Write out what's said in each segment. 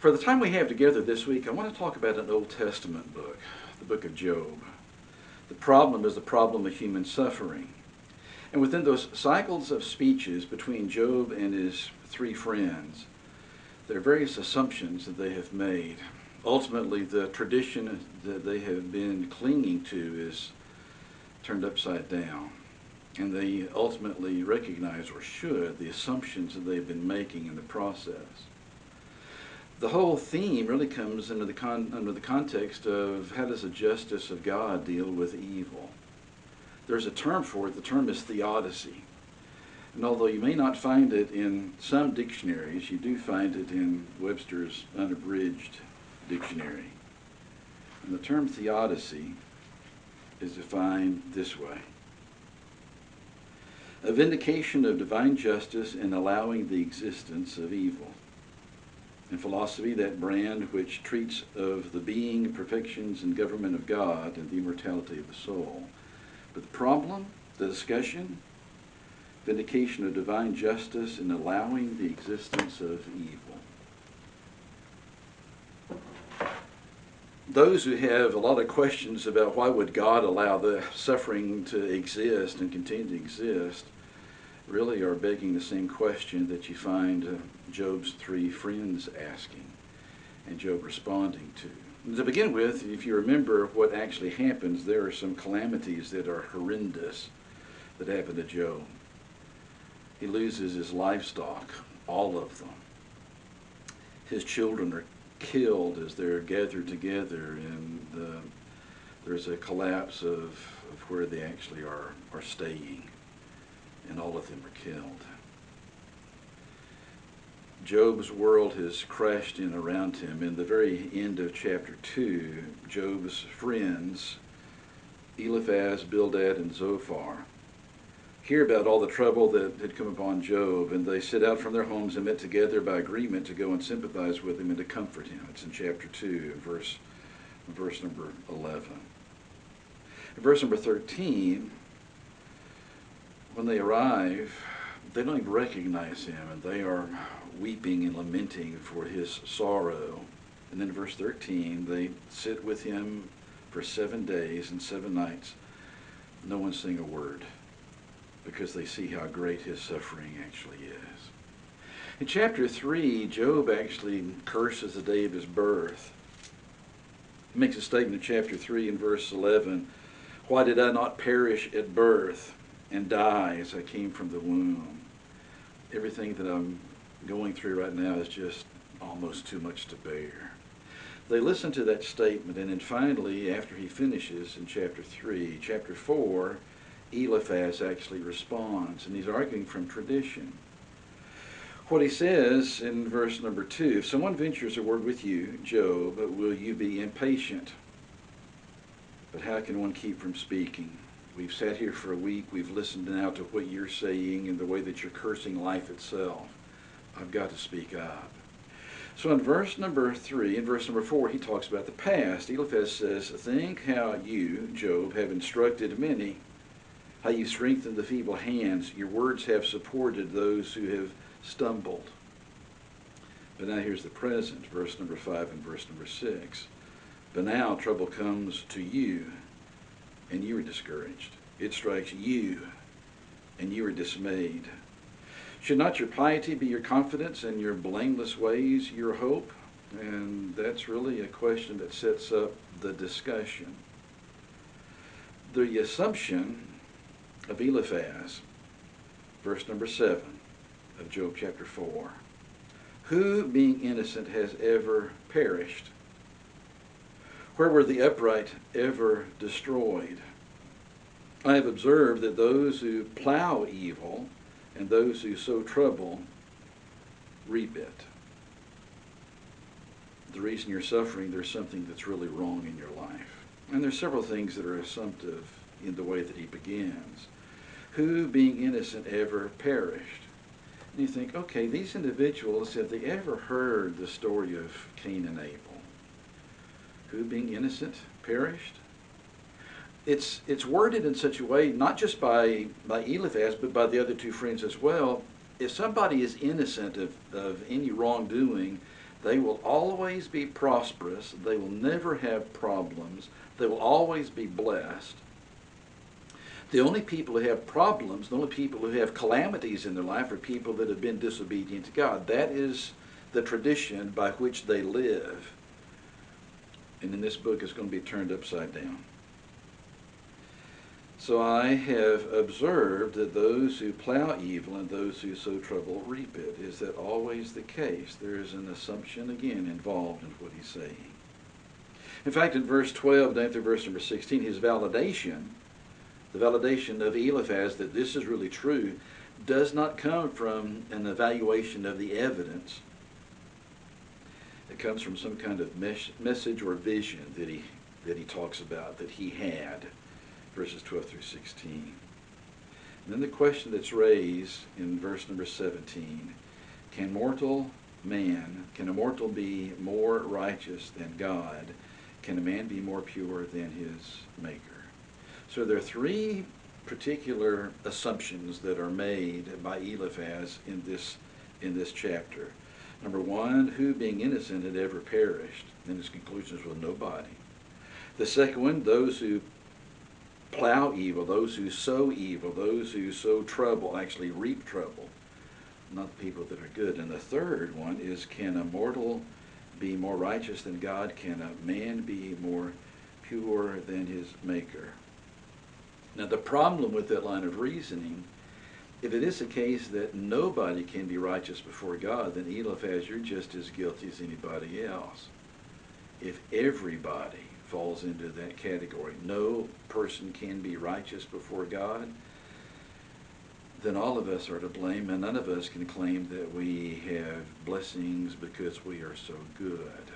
For the time we have together this week, I want to talk about an Old Testament book, the book of Job. The problem is the problem of human suffering. And within those cycles of speeches between Job and his three friends, there are various assumptions that they have made. Ultimately, the tradition that they have been clinging to is turned upside down. And they ultimately recognize, or should, the assumptions that they've been making in the process. The whole theme really comes under the context of how does the justice of God deal with evil. There's a term for it. The term is theodicy. And although you may not find it in some dictionaries, you do find it in Webster's Unabridged Dictionary. And the term theodicy is defined this way: a vindication of divine justice in allowing the existence of evil. In philosophy, that brand which treats of the being, perfections, and government of God and the immortality of the soul. But the problem, the discussion, vindication of divine justice in allowing the existence of evil. Those who have a lot of questions about why would God allow the suffering to exist and continue to exist really are begging the same question that you find Job's three friends asking and Job responding to. And to begin with, if you remember what actually happens, there are some calamities that are horrendous that happen to Job. He loses his livestock, all of them. His children are killed as they're gathered together, and there's a collapse of where they actually are staying, and all of them are killed. Job's world has crashed in around him. In the very end of chapter 2, Job's friends, Eliphaz, Bildad, and Zophar, hear about all the trouble that had come upon Job, and they set out from their homes and met together by agreement to go and sympathize with him and to comfort him. It's in chapter 2, verse number 11. In verse number 13, when they arrive, they don't even recognize him, and they are weeping and lamenting for his sorrow. And then in verse 13, they sit with him for 7 days and 7 nights, no one saying a word, because they see how great his suffering actually is. In chapter 3, Job actually curses the day of his birth. He makes a statement in chapter 3 in verse 11, "Why did I not perish at birth and die as I came from the womb?" Everything that I'm going through right now is just almost too much to bear. They listen to that statement, and then finally, after he finishes in chapter 3, chapter 4, Eliphaz actually responds, and he's arguing from tradition. What he says in verse number 2, "If someone ventures a word with you, Job, will you be impatient? But how can one keep from speaking? We've sat here for a week, we've listened now to what you're saying and the way that you're cursing life itself. I've got to speak up." So in verse number 3 and verse number 4, he talks about the past. Eliphaz says, "Think how you, Job, have instructed many, how you strengthened the feeble hands. Your words have supported those who have stumbled." But now here's the present, verse number 5 and verse number 6. "But now trouble comes to you, and you are discouraged. It strikes you, and you are dismayed. Should not your piety be your confidence and your blameless ways your hope?" And that's really a question that sets up the discussion. The assumption of Eliphaz, verse number 7 of Job chapter 4. "Who, being innocent, has ever perished? Where were the upright ever destroyed? I have observed that those who plow evil and those who sow trouble reap it." The reason you're suffering, there's something that's really wrong in your life. And there's several things that are assumptive in the way that he begins. "Who, being innocent, ever perished?" And you think, okay, these individuals, have they ever heard the story of Cain and Abel? Who, being innocent, perished? It's worded in such a way, not just by Eliphaz, but by the other two friends as well. If somebody is innocent of any wrongdoing, They will always be prosperous. They will never have problems. They will always be blessed. The only people who have problems, the only people who have calamities in their life are people that have been disobedient to God. That is the tradition by which they live. And in this book, it's going to be turned upside down. So I have observed that those who plow evil and those who sow trouble reap it. Is that always the case? There is an assumption, again, involved in what he's saying. In fact, in verse 12 down through verse number 16, his validation, the validation of Eliphaz that this is really true, does not come from an evaluation of the evidence. It comes from some kind of message or vision that he talks about, that he had, verses 12 through 16. And then the question that's raised in verse number 17, can a mortal be more righteous than God? Can a man be more pure than his Maker? So there are three particular assumptions that are made by Eliphaz in this chapter. Number one, who being innocent had ever perished? And his conclusion is, well, nobody. The second one, those who plow evil, those who sow evil, those who sow trouble actually reap trouble, not the people that are good. And the third one is, can a mortal be more righteous than God? Can a man be more pure than his Maker? Now, the problem with that line of reasoning, if it is the case that nobody can be righteous before God, then Eliphaz, you're just as guilty as anybody else. If everybody falls into that category, no person can be righteous before God, then all of us are to blame, and none of us can claim that we have blessings because we are so good,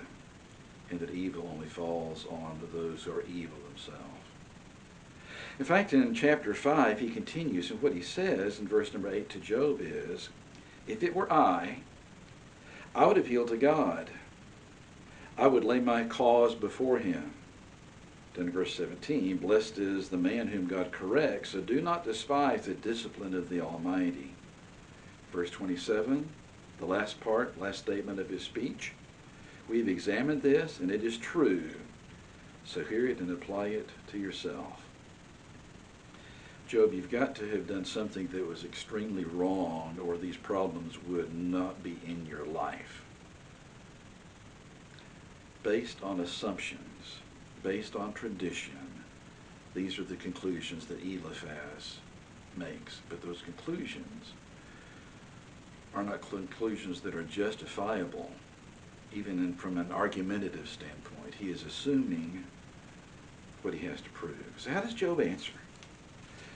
and that evil only falls on those who are evil themselves. In fact, in chapter 5, he continues, and what he says in verse number 8 to Job is, if it were I would appeal to God. I would lay my cause before him. Then in verse 17, blessed is the man whom God corrects, so do not despise the discipline of the Almighty. Verse 27, the last statement of his speech. We've examined this, and it is true. So hear it and apply it to yourself. Job, you've got to have done something that was extremely wrong, or these problems would not be in your life. Based on assumptions, based on tradition, these are the conclusions that Eliphaz makes. But those conclusions are not conclusions that are justifiable, even from an argumentative standpoint. He is assuming what he has to prove. So how does Job answer?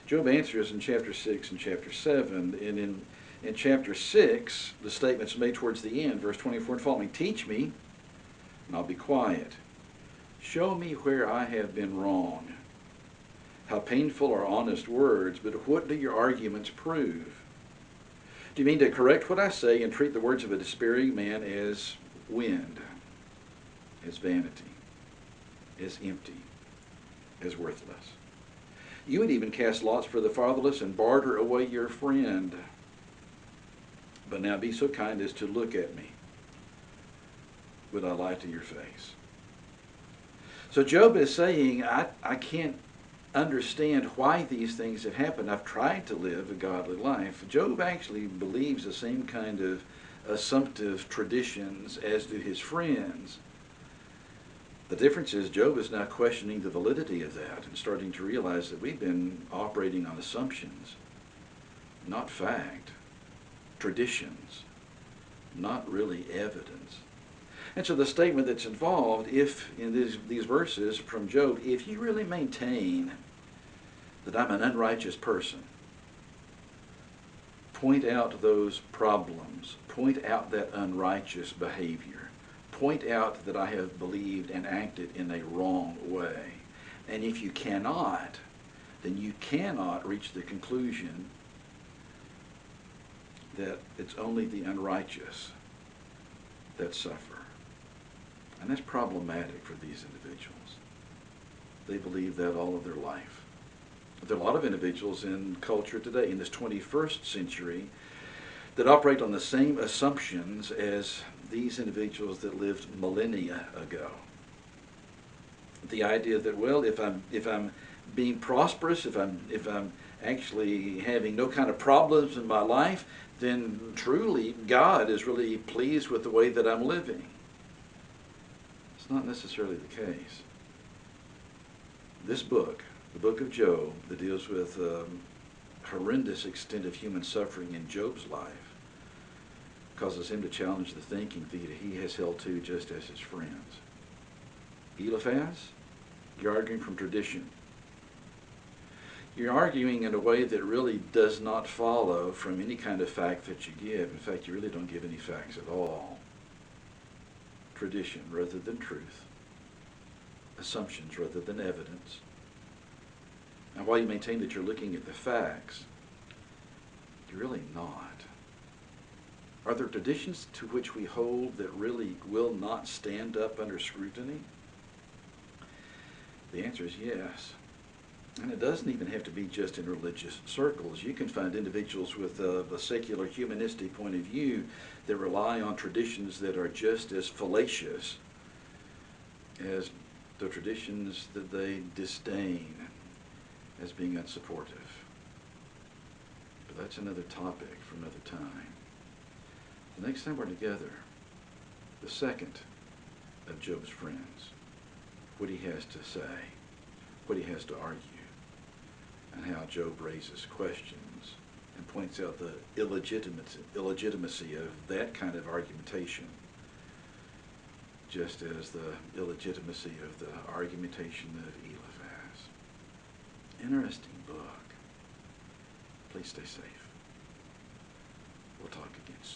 Job answers in chapter 6 and chapter 7, and in chapter 6, the statement's made towards the end, verse 24 and following, teach me, and I'll be quiet. Show me where I have been wrong. How painful are honest words, but what do your arguments prove? Do you mean to correct what I say and treat the words of a despairing man as wind, as vanity, as empty, as worthless? You would even cast lots for the fatherless and barter away your friend. But now be so kind as to look at me. Would I lie to your face? So Job is saying, I can't understand why these things have happened. I've tried to live a godly life. Job actually believes the same kind of assumptive traditions as do his friends. The difference is Job is now questioning the validity of that and starting to realize that we've been operating on assumptions, not fact, traditions, not really evidence. And so the statement that's involved, if in these verses from Job, if you really maintain that I'm an unrighteous person, point out those problems, point out that unrighteous behavior, point out that I have believed and acted in a wrong way. And if you cannot, then you cannot reach the conclusion that it's only the unrighteous that suffer. And that's problematic for these individuals. They believe that all of their life. There are a lot of individuals in culture today, in this 21st century, that operate on the same assumptions as these individuals that lived millennia ago. The idea that, well, if I'm being prosperous, if I'm actually having no kind of problems in my life, then truly God is really pleased with the way that I'm living. It's not necessarily the case. This book, the book of Job, that deals with horrendous extent of human suffering in Job's life, causes him to challenge the thinking that he has held to just as his friends. Eliphaz, you're arguing from tradition. You're arguing in a way that really does not follow from any kind of fact that you give. In fact, you really don't give any facts at all. Tradition rather than truth. Assumptions rather than evidence. And while you maintain that you're looking at the facts, you're really not. Are there traditions to which we hold that really will not stand up under scrutiny? The answer is yes. And it doesn't even have to be just in religious circles. You can find individuals with a secular humanistic point of view that rely on traditions that are just as fallacious as the traditions that they disdain as being unsupportive. But that's another topic for another time. The next time we're together, the second of Job's friends, what he has to say, what he has to argue, and how Job raises questions and points out the illegitimacy of that kind of argumentation, just as the illegitimacy of the argumentation of Eliphaz. Interesting book. Please stay safe. We'll talk again soon.